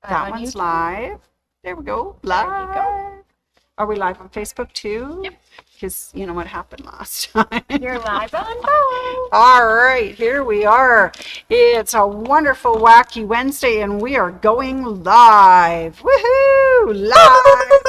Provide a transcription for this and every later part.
That one's live. There we go. Live. There you go. Are we live on Facebook too? Yep. Because you know what happened last time. You're live on both. All right, here we are. It's a wonderful Wacky Wednesday, and we are going live. Woohoo! Live.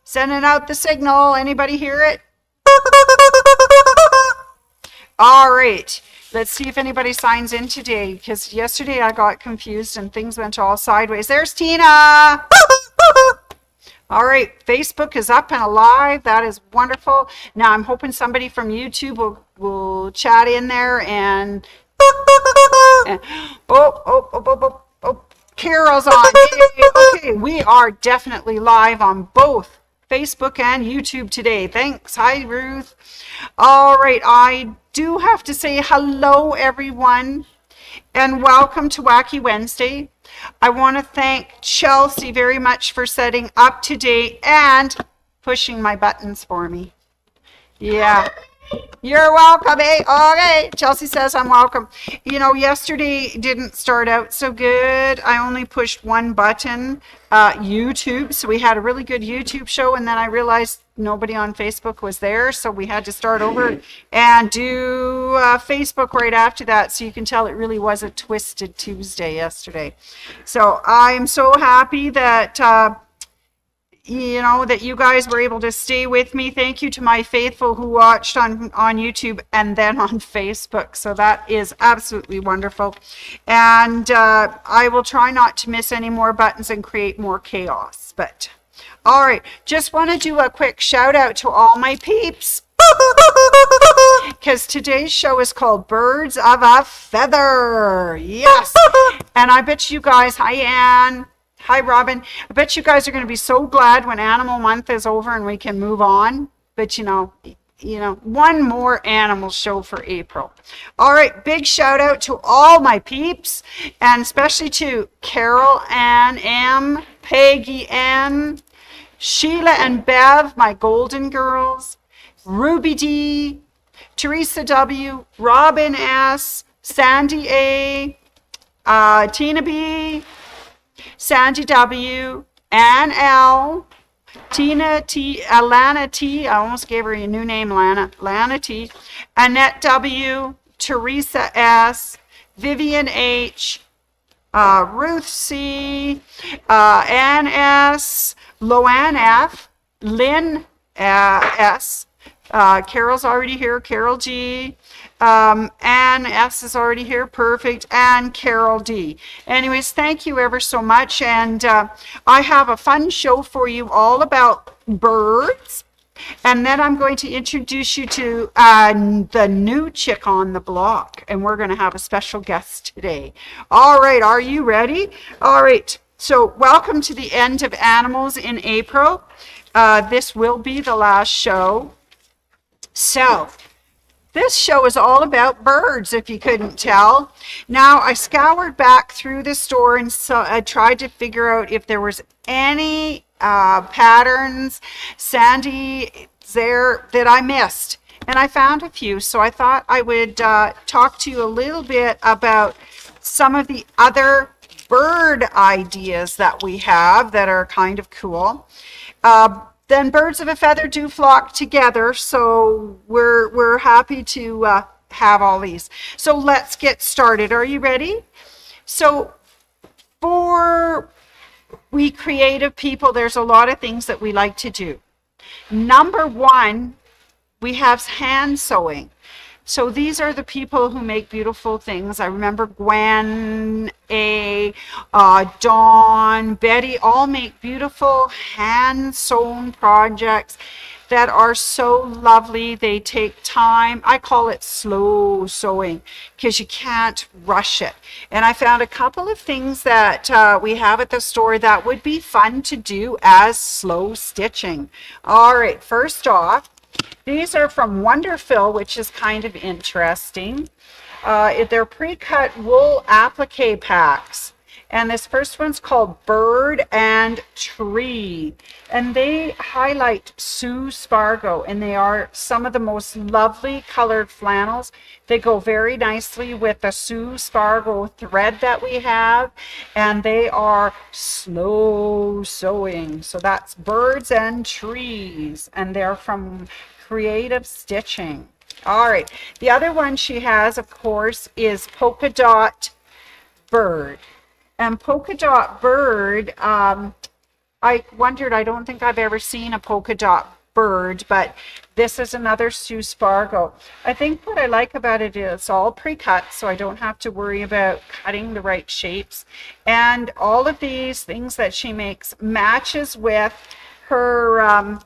Sending out the signal. Anybody hear it? All right. Let's see if anybody signs in today, because yesterday I got confused and things went all sideways. There's Tina. All right, Facebook is up and alive. That is wonderful. Now I'm hoping somebody from YouTube will chat in there and Carol's on. Okay, we are definitely live on both Facebook and YouTube today. Thanks. Hi, Ruth. All right, I do have to say hello, everyone, and welcome to Wacky Wednesday. I want to thank Chelsea very much for setting up today and pushing my buttons for me. Yeah. You're welcome, eh? Okay. Chelsea says I'm welcome. You know, yesterday didn't start out so good. I only pushed one button, YouTube. So we had a really good YouTube show, and then I realized nobody on Facebook was there. So we had to start over and do Facebook right after that. So you can tell it really was a twisted Tuesday yesterday. So I'm so happy that that you guys were able to stay with me. Thank you to my faithful who watched on YouTube and then on Facebook. So that is absolutely wonderful. And I will try not to miss any more buttons and create more chaos. But all right, just want to do a quick shout out to all my peeps, because today's show is called Birds of a Feather. Yes. And I bet you guys, hi Anne. Hi, Robin. I bet you guys are going to be so glad when Animal Month is over and we can move on. But, you know, one more animal show for April. All right, big shout out to all my peeps, and especially to Carol, Ann, M, Peggy, N, Sheila and Bev, my golden girls, Ruby D, Teresa W, Robin S, Sandy A, Tina B, Sandy W, Ann L, Tina T, Alana T, I almost gave her a new name, Lana T, Annette W, Teresa S, Vivian H, Ruth C, Ann S, Loanne F, Lynn S, Carol's already here, Carol G, Ann S is already here, perfect, and Carol D. Anyways, thank you ever so much, and I have a fun show for you all about birds, and then I'm going to introduce you to the new chick on the block, and we're going to have a special guest today. All right, are you ready? All right, so welcome to the end of Animals in April. This will be the last show. So, this show is all about birds, if you couldn't tell. Now, I scoured back through the store and I tried to figure out if there was any patterns, Sandy, there that I missed. And I found a few, so I thought I would talk to you a little bit about some of the other bird ideas that we have that are kind of cool. Then birds of a feather do flock together, so we're happy to have all these. So let's get started. Are you ready? So for we creative people, there's a lot of things that we like to do. Number one, we have hand sewing. So these are the people who make beautiful things. I remember Gwen, Dawn, Betty, all make beautiful hand-sewn projects that are so lovely. They take time. I call it slow sewing because you can't rush it. And I found a couple of things that we have at the store that would be fun to do as slow stitching. All right, first off, these are from Wonderfill, which is kind of interesting. They're pre-cut wool applique packs. And this first one's called Bird and Tree. And they highlight Sue Spargo, and they are some of the most lovely colored flannels. They go very nicely with the Sue Spargo thread that we have, and they are slow sewing. So that's Birds and Trees, and they're from Creative Stitching. All right, the other one she has, of course, is Polka Dot Bird. And Polka Dot Bird, I wondered, I don't think I've ever seen a polka dot bird, but this is another Sue Spargo. I think what I like about it is it's all pre-cut, so I don't have to worry about cutting the right shapes. And all of these things that she makes matches with her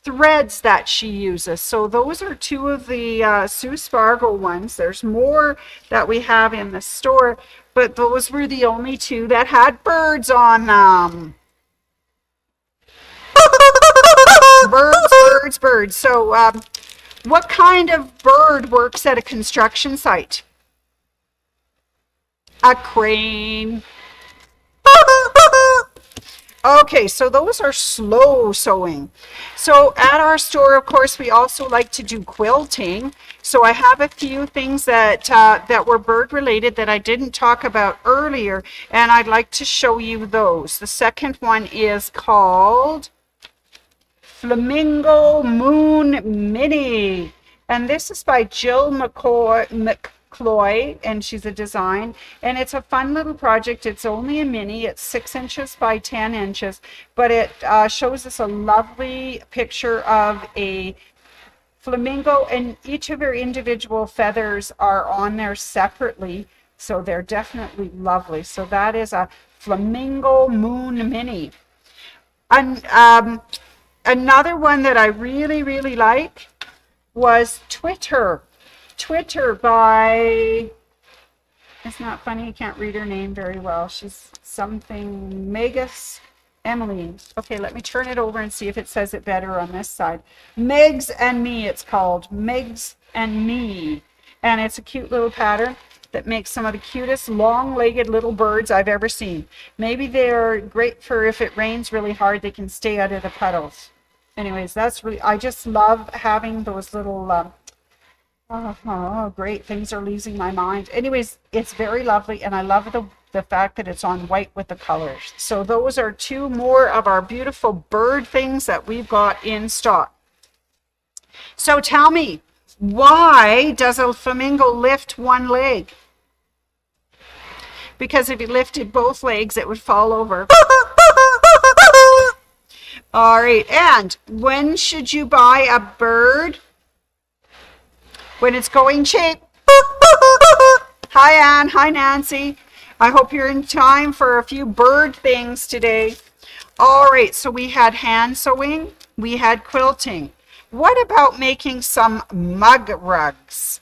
threads that she uses. So those are two of the Sue Spargo ones. There's more that we have in the store, but those were the only two that had birds on them. Birds. So what kind of bird works at a construction site? A crane. Okay, so those are slow sewing. So at our store, of course, we also like to do quilting. So I have a few things that that were bird related that I didn't talk about earlier, and I'd like to show you those. The second one is called Flamingo Moon Mini, and this is by Jill McCloy, and she's a design, and it's a fun little project. It's only a mini. It's 6 inches by 10 inches, but it shows us a lovely picture of a flamingo, and each of her individual feathers are on there separately, so they're definitely lovely. So that is a Flamingo Moon Mini. And another one that I really like was Twitter by, it's not funny, you can't read her name very well. She's something Megas Emily. Okay, let me turn it over and see if it says it better on this side. Megs and Me, it's called Megs and Me. And it's a cute little pattern that makes some of the cutest long-legged little birds I've ever seen. Maybe they're great for if it rains really hard, they can stay out of the puddles. Anyways, that's really, I just love having those little, oh, great, things are losing my mind. Anyways, it's very lovely, and I love the fact that it's on white with the colors. So those are two more of our beautiful bird things that we've got in stock. So tell me, why does a flamingo lift one leg? Because if he lifted both legs, it would fall over. All right, and when should you buy a bird? When it's going cheap. Hi, Anne. Hi, Nancy. I hope you're in time for a few bird things today. All right, so we had hand sewing. We had quilting. What about making some mug rugs?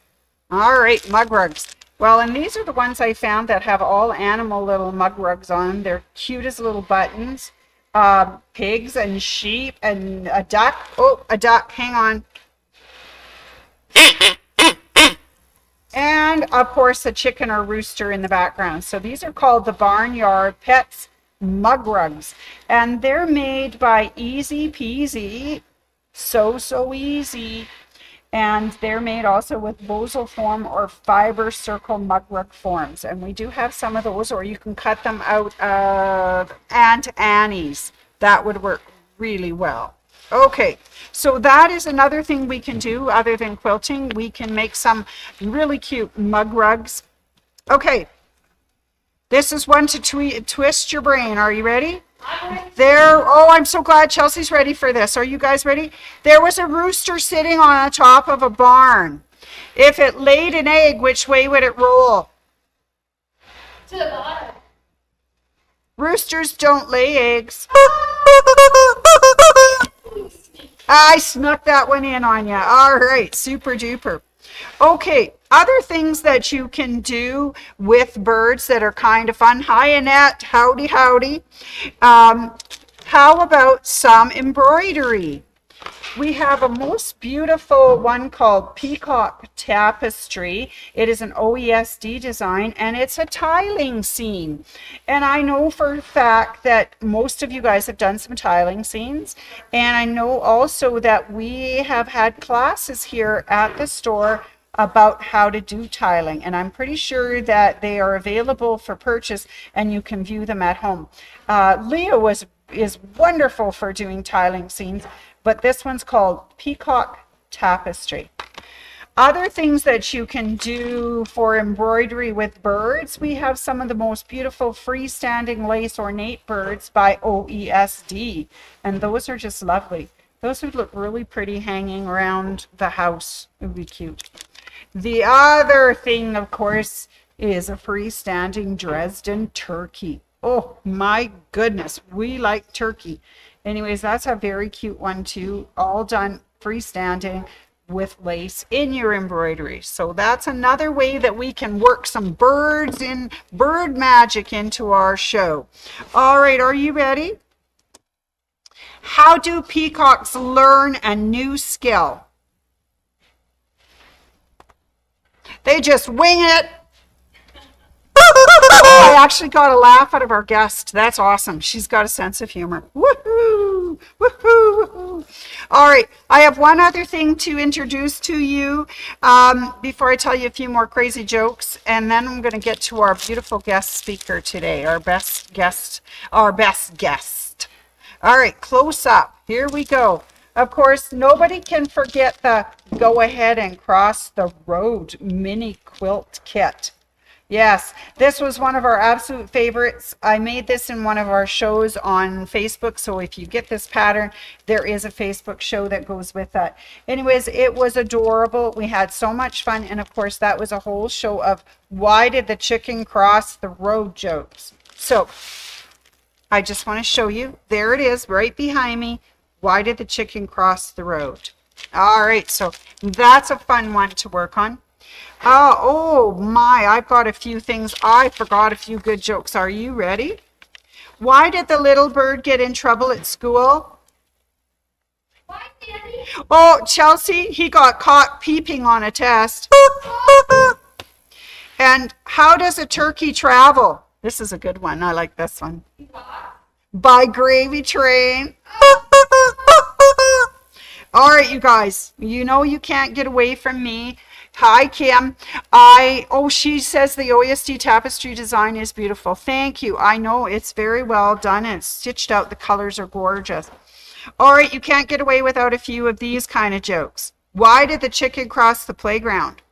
All right, mug rugs. Well, and these are the ones I found that have all animal little mug rugs on. They're cute as little buttons. Pigs and sheep and a duck. Oh, a duck. Hang on. And, of course, a chicken or rooster in the background. So these are called the Barnyard Petz mug rugs. And they're made by Easy Peasy. So easy. And they're made also with bosal form or fiber circle mug rug forms. And we do have some of those, or you can cut them out of Aunt Annie's. That would work really well. Okay, so that is another thing we can do other than quilting. We can make some really cute mug rugs. Okay, this is one to twist your brain. Are you ready? Oh, I'm so glad Chelsea's ready for this. Are you guys ready? There was a rooster sitting on the top of a barn. If it laid an egg, which way would it roll? To the bottom. Roosters don't lay eggs. I snuck that one in on you. All right, super duper. Okay, other things that you can do with birds that are kind of fun. Hi, Annette. Howdy. How about some embroidery? We have a most beautiful one called Peacock Tapestry. It is an OESD design and it's a tiling scene. And I know for a fact that most of you guys have done some tiling scenes. And I know also that we have had classes here at the store about how to do tiling. And I'm pretty sure that they are available for purchase and you can view them at home. Leah is wonderful for doing tiling scenes. But this one's called Peacock Tapestry. Other things that you can do for embroidery with birds, we have some of the most beautiful freestanding lace ornate birds by OESD. And those are just lovely. Those would look really pretty hanging around the house. It would be cute. The other thing, of course, is a freestanding Dresden turkey. Oh my goodness, we like turkey. Anyways, that's a very cute one too, all done freestanding with lace in your embroidery. So that's another way that we can work some bird magic into our show. All right, are you ready? How do peacocks learn a new skill? They just wing it. I actually got a laugh out of our guest. That's awesome. She's got a sense of humor. Woohoo! Woohoo! Woohoo! All right. I have one other thing to introduce to you before I tell you a few more crazy jokes. And then I'm going to get to our beautiful guest speaker today, our best guest. All right. Close up. Here we go. Of course, nobody can forget the Go Ahead and Cross the Road mini quilt kit. Yes, this was one of our absolute favorites. I made this in one of our shows on Facebook. So if you get this pattern, there is a Facebook show that goes with that. Anyways, it was adorable. We had so much fun. And of course, that was a whole show of why did the chicken cross the road jokes. So I just want to show you. There it is right behind me. Why did the chicken cross the road? All right, so that's a fun one to work on. Oh my, I've got a few things. I forgot a few good jokes. Are you ready? Why did the little bird get in trouble at school? Why, Daddy? Oh, Chelsea, he got caught peeping on a test. And how does a turkey travel? This is a good one. I like this one. By gravy train. All right, you guys, you know you can't get away from me. Hi, Kim. She says the OESD tapestry design is beautiful. Thank you. I know it's very well done and it's stitched out. The colors are gorgeous. All right, you can't get away without a few of these kind of jokes. Why did the chicken cross the playground?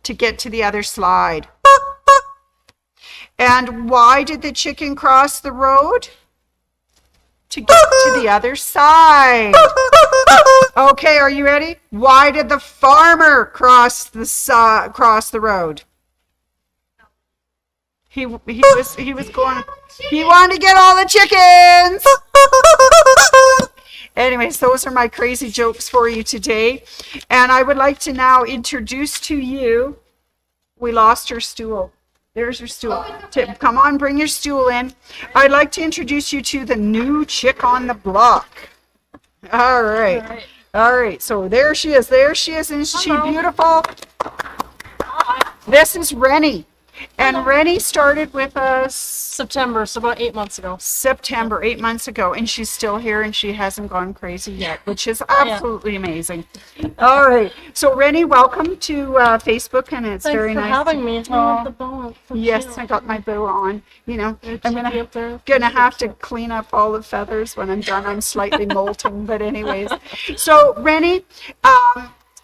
To get to the other slide. And why did the chicken cross the road? To get to the other side. Okay, are you ready? Why did the farmer cross the road? He was going. He wanted to get all the chickens. Anyways, those are my crazy jokes for you today, and I would like to now introduce to you. We lost your stool. There's your stool. Come on, bring your stool in. I'd like to introduce you to the new chick on the block. All right. All right. So there she is. There she is. Isn't she beautiful? This is Rennie. And Rennie started with us September, so about 8 months ago. September, 8 months ago, and she's still here and she hasn't gone crazy yet, which is absolutely amazing. All right, so Rennie, welcome to Facebook, and it's very nice. Thanks for having me. Oh, The bow. yes, I got my bow on. You know, I'm gonna have to clean up all the feathers when I'm done. I'm slightly molting, but anyways. So Rennie,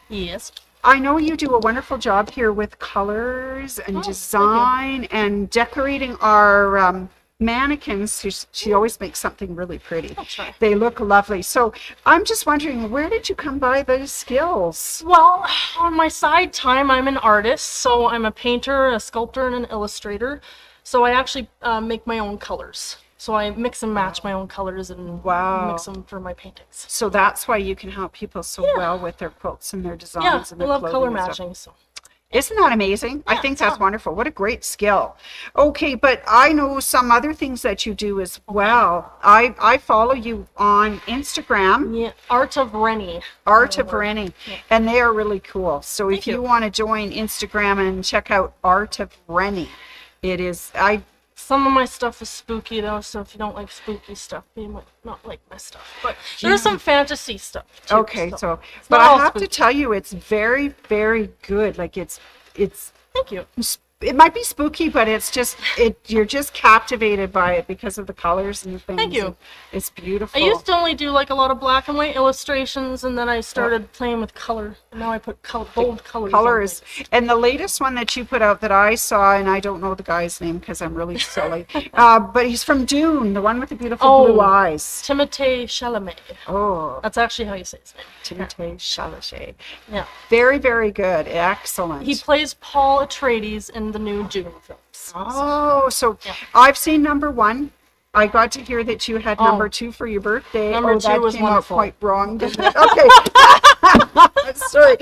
Yes. I know you do a wonderful job here with colors and design and decorating our mannequins. She always makes something really pretty. That's right. They look lovely. So I'm just wondering, where did you come by those skills? Well, on my side time, I'm an artist, so I'm a painter, a sculptor, and an illustrator. So I actually make my own colors. So I mix and match my own colors and mix them for my paintings. So that's why you can help people so well with their quilts and their designs and I their love clothing color and stuff. matching. So Isn't that amazing? I think that's wonderful. What a great skill. Okay, but I know some other things that you do as well. I follow you on Instagram. Yeah, Art of Rennie. Art of Rennie. Yeah. And they are really cool. So if Thank you you. want to join Instagram and check out Art of Rennie, it is, Some of my stuff is spooky though, so if you don't like spooky stuff, you might not like my stuff. But there's some fantasy stuff too. okay, so, it's but not I all have to spooky. tell you, it's very, very good. Like it's, Thank you. it might be spooky, but it's just, you're just captivated by it because of the colors and the things. Thank you. And it's beautiful. I used to only do like a lot of black and white illustrations, and then I started playing with color. And now I put bold colors. colors. And the latest one that you put out that I saw, and I don't know the guy's name because I'm really silly, but he's from Dune, the one with the beautiful blue eyes. Timothée Chalamet. Oh, That's actually how you say his name. Timothée Chalamet. Yeah. Very, very good. Excellent. He plays Paul Atreides in the new Dune films. Oh, so Yeah. I've seen number 1. I got to hear that you had Oh. number 2 for your birthday. Number that 2 was came wonderful. out quite wrong, didn't it? Okay. Sorry.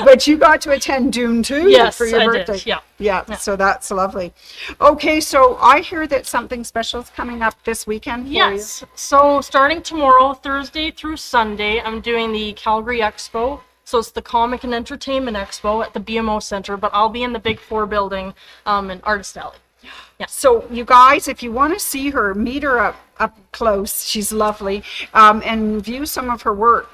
But you got to attend Dune 2 Yes, for your I birthday. did. Yeah. Yeah, so that's lovely. Okay, so I hear that something special is coming up this weekend for Yes. So starting tomorrow, Thursday through Sunday, I'm doing the Calgary Expo. So it's the Comic and Entertainment Expo at the BMO Center, but I'll be in the Big 4 building in Artist Alley. So you guys, if you want to see her, meet her up close. She's lovely, and view some of her work.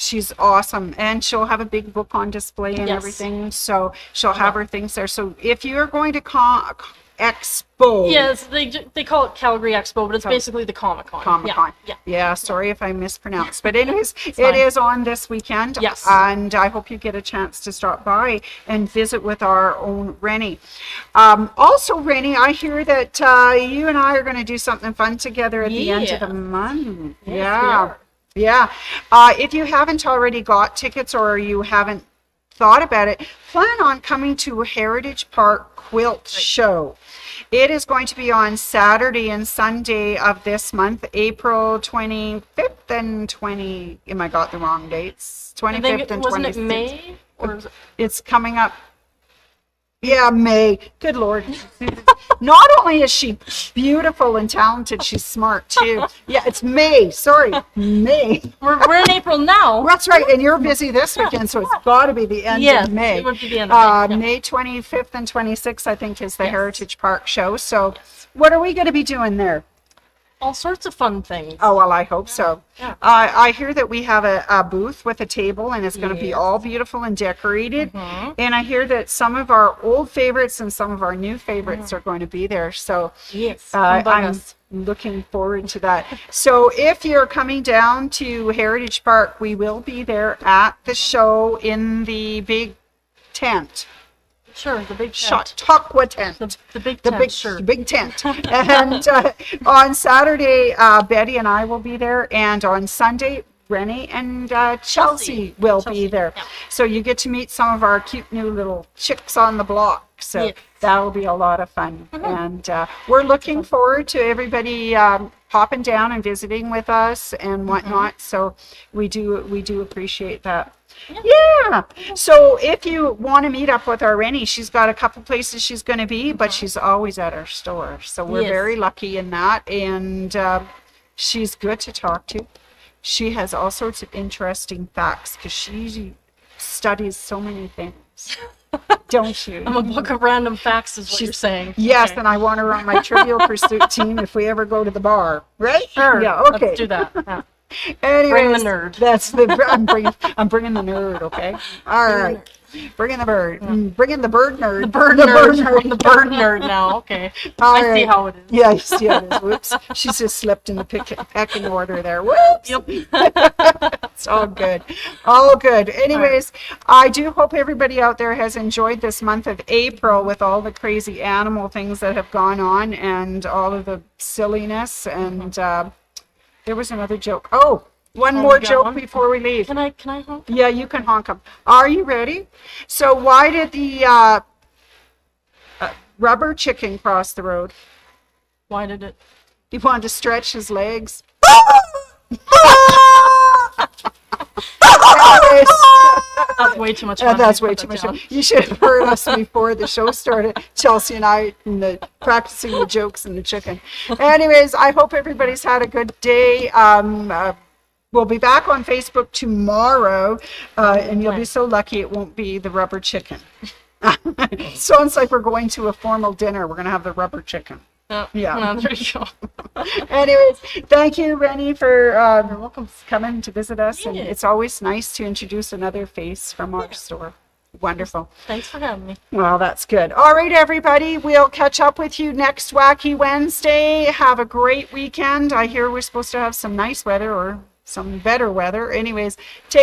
She's awesome, and she'll have a big book on display and Yes. everything. So she'll have her things there. So if you're going to Expo, Yes, they call it Calgary Expo, but it's basically the Comic Con. Comic-Con. Yeah. Yeah, sorry if I mispronounced. But anyways, it fine. is on this weekend. Yes. And I hope you get a chance to stop by and visit with our own Rennie. Also, Rennie, I hear that you and I are going to do something fun together at the end of the month. Yes, we yeah. are. Yeah. If you haven't already got tickets or you haven't thought about it, plan on coming to Heritage Park Quilt Show. It is going to be on Saturday and Sunday of this month, April 25th and 20. Am I got the wrong dates? 25th and 26th. Wasn't it May? Or is it, It's coming up. Yeah, May. Good Lord. Not only is she beautiful and talented, she's smart too. Yeah, it's May. Sorry, May. we're in April now. That's right, and you're busy this weekend, so it's got to be the end Yes, of May. it would be the end of May, yeah. May 25th and 26th, I think, is the Heritage Park show. So, what are we going to be doing there? All sorts of fun things. Oh, well, I hope so. Yeah. I hear that we have a booth with a table, and it's going to be all beautiful and decorated. And I hear that some of our old favorites and some of our new favorites are going to be there. So Yes. Come by I'm us. looking forward to that. So if you're coming down to Heritage Park, we will be there at the show in the big tent. Sure, the big tent. Chautauqua tent. The big The tent, big, sure. big tent. And on Saturday, Betty and I will be there. And on Sunday, Rennie and Chelsea will be there. yeah. So you get to meet some of our cute new little chicks on the block. So Yes. that'll be a lot of fun. And we're looking forward to everybody popping down and visiting with us and whatnot. So we do appreciate that. Yeah. So if you want to meet up with our Rennie, she's got a couple places she's going to be, but she's always at our store. So we're Yes. very lucky in that. And she's good to talk to. She has all sorts of interesting facts because she studies so many things. Don't you? I'm a book of random facts is what you're saying. Yes, Okay. and I want her on my Trivial Pursuit team if we ever go to the bar. Right? Sure. Yeah, okay. Let's do that. Yeah. Anyways, Bring the nerd. That's I'm bringing the nerd, okay? All right. Bring in the bird. Bring in the bird nerd. The bird nerd. I'm the bird nerd now. Okay. All I see right. how it is. Yeah, you see how it is. Whoops. She's just slipped in the pecking order there. Whoops. Yep. It's all good. All good. Anyways, I do hope everybody out there has enjoyed this month of April with all the crazy animal things that have gone on and all of the silliness. And there was another joke. Oh, one Oh, more you got joke one? before we leave. Can I honk? Yeah, you can honk them. Are you ready? So why did the rubber chicken cross the road? Why did it? He wanted to stretch his legs. Anyways, That's way too much fun. that's Put way that too much. down. You should have heard us before the show started, Chelsea and I, practicing the jokes and the chicken. Anyways, I hope everybody's had a good day. We'll be back on Facebook tomorrow, and you'll be so lucky it won't be the rubber chicken. Sounds like we're going to a formal dinner. We're going to have the rubber chicken. Yeah. Well, there you go. Anyways, thank you, Rennie, for You're welcome. coming to visit us. And Yeah. it's always nice to introduce another face from our store. Wonderful. Thanks for having me. Well, that's good. All right, everybody. We'll catch up with you next Wacky Wednesday. Have a great weekend. I hear we're supposed to have some nice weather or some better weather. Anyways, take